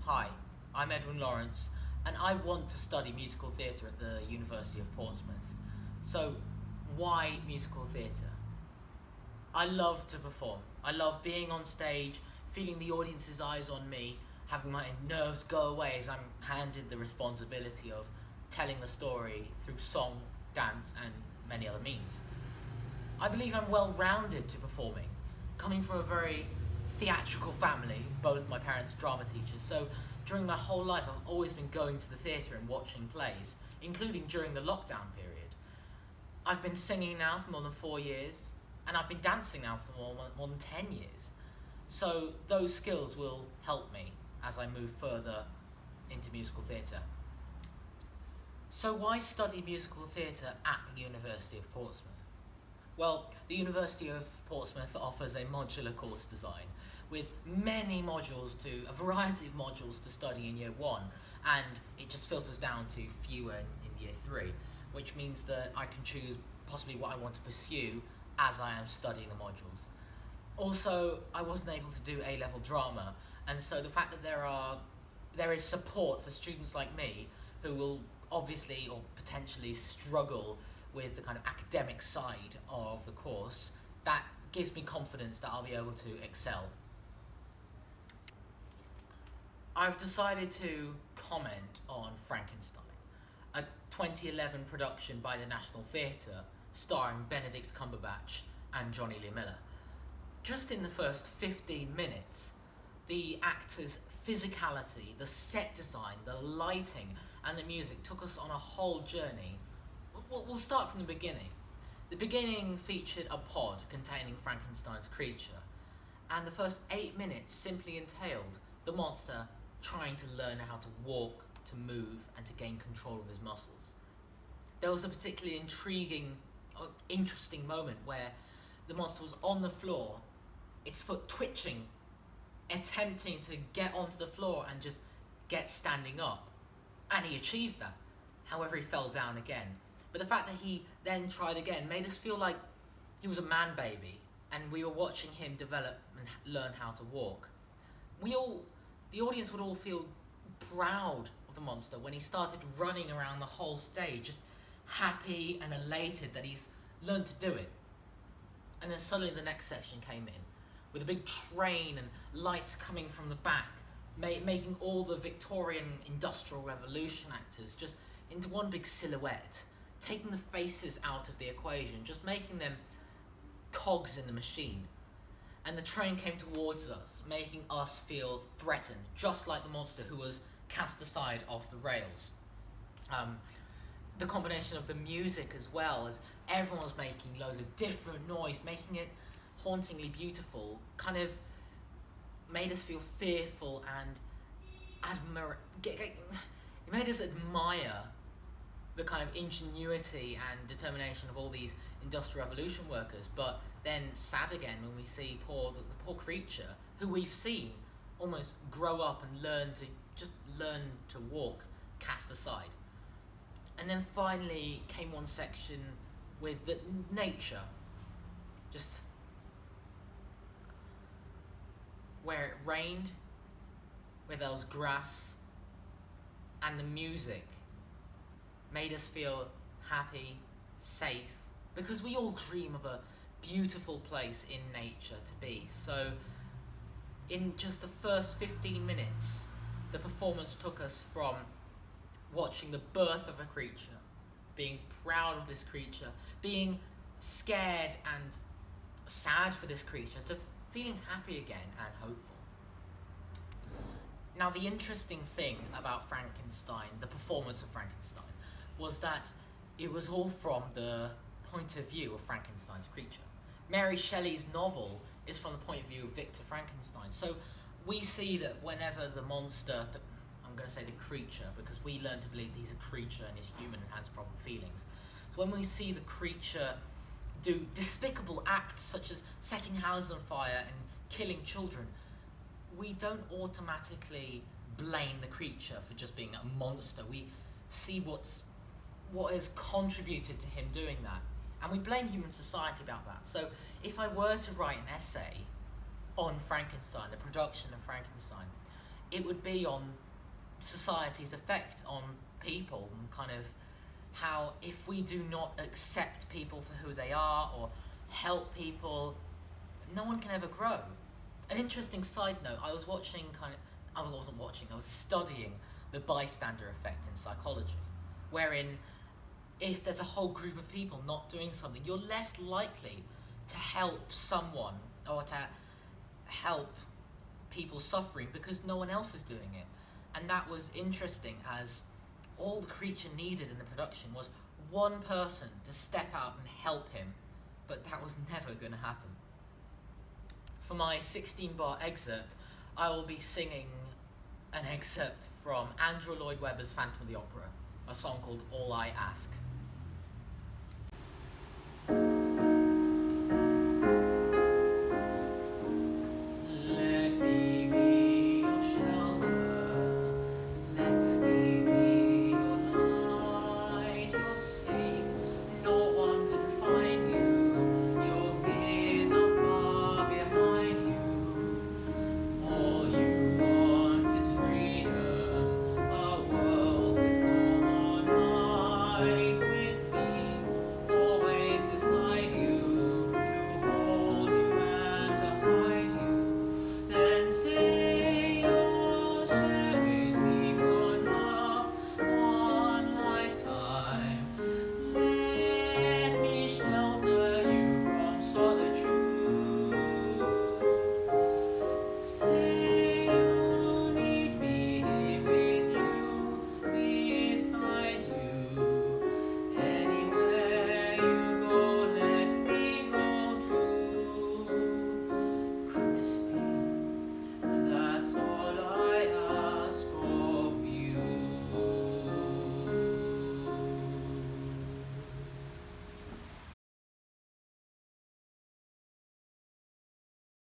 Hi, I'm Edwin Lawrence, and I want to study musical theatre at the University of Portsmouth. So, why musical theatre? I love to perform. I love being on stage, feeling the audience's eyes on me, having my nerves go away as I'm handed the responsibility of telling the story through song, dance, and many other means. I believe I'm well-rounded to performing, coming from a very theatrical family. Both my parents are drama teachers, so during my whole life I've always been going to the theatre and watching plays, including during the lockdown period. I've been singing now for more than 4 years, and I've been dancing now for more than 10 years. So those skills will help me as I move further into musical theatre. So why study musical theatre at the University of Portsmouth? Well, the University of Portsmouth offers a modular course design with many modules, a variety of modules to study in year 1, and it just filters down to fewer in year 3, which means that I can choose possibly what I want to pursue as I am studying the modules. Also, I wasn't able to do A-level drama, and so the fact that there is support for students like me who will obviously or potentially struggle with the kind of academic side of the course, that gives me confidence that I'll be able to excel. I've decided to comment on Frankenstein, a 2011 production by the National Theatre starring Benedict Cumberbatch and Johnny Lee Miller. Just in the first 15 minutes, the actors' physicality, the set design, the lighting, and the music took us on a whole journey. We'll start from the beginning. The beginning featured a pod containing Frankenstein's creature, and the first 8 minutes simply entailed the monster trying to learn how to walk, to move, and to gain control of his muscles. There was a particularly interesting moment where the monster was on the floor, its foot twitching, attempting to get onto the floor and just get standing up. And he achieved that. However, he fell down again. But the fact that he then tried again made us feel like he was a man baby, and we were watching him develop and learn how to walk. The audience would all feel proud of the monster when he started running around the whole stage, just happy and elated that he's learned to do it. And then suddenly the next section came in, with a big train and lights coming from the back, making all the Victorian Industrial Revolution actors just into one big silhouette, taking the faces out of the equation, just making them cogs in the machine. And the train came towards us, making us feel threatened, just like the monster who was cast aside off the rails. The combination of the music as well, as everyone was making loads of different noise, making it hauntingly beautiful, kind of made us feel fearful and it made us admire the kind of ingenuity and determination of all these Industrial Revolution workers, but then sad again when we see the poor creature who we've seen almost grow up and learn to walk, cast aside. And then finally came one section with the nature, just where it rained, where there was grass, and the music made us feel happy, safe, because we all dream of a beautiful place in nature to be. So in just the first 15 minutes, the performance took us from watching the birth of a creature, being proud of this creature, being scared and sad for this creature, to feeling happy again and hopeful. Now, the interesting thing about Frankenstein, the performance of Frankenstein, was that it was all from the point of view of Frankenstein's creature. Mary Shelley's novel is from the point of view of Victor Frankenstein. So we see that whenever the monster, I'm going to say the creature, because we learn to believe that he's a creature and is human and has proper feelings. So when we see the creature do despicable acts such as setting houses on fire and killing children, we don't automatically blame the creature for just being a monster. We see what has contributed to him doing that, and we blame human society about that. So if I were to write an essay on Frankenstein, the production of Frankenstein, it would be on society's effect on people, and kind of how if we do not accept people for who they are or help people, no one can ever grow. An interesting side note, I was studying the bystander effect in psychology, wherein if there's a whole group of people not doing something, you're less likely to help someone or to help people suffering because no one else is doing it. And that was interesting, as all the creature needed in the production was one person to step out and help him, but that was never going to happen. For my 16-bar excerpt, I will be singing an excerpt from Andrew Lloyd Webber's Phantom of the Opera, a song called All I Ask.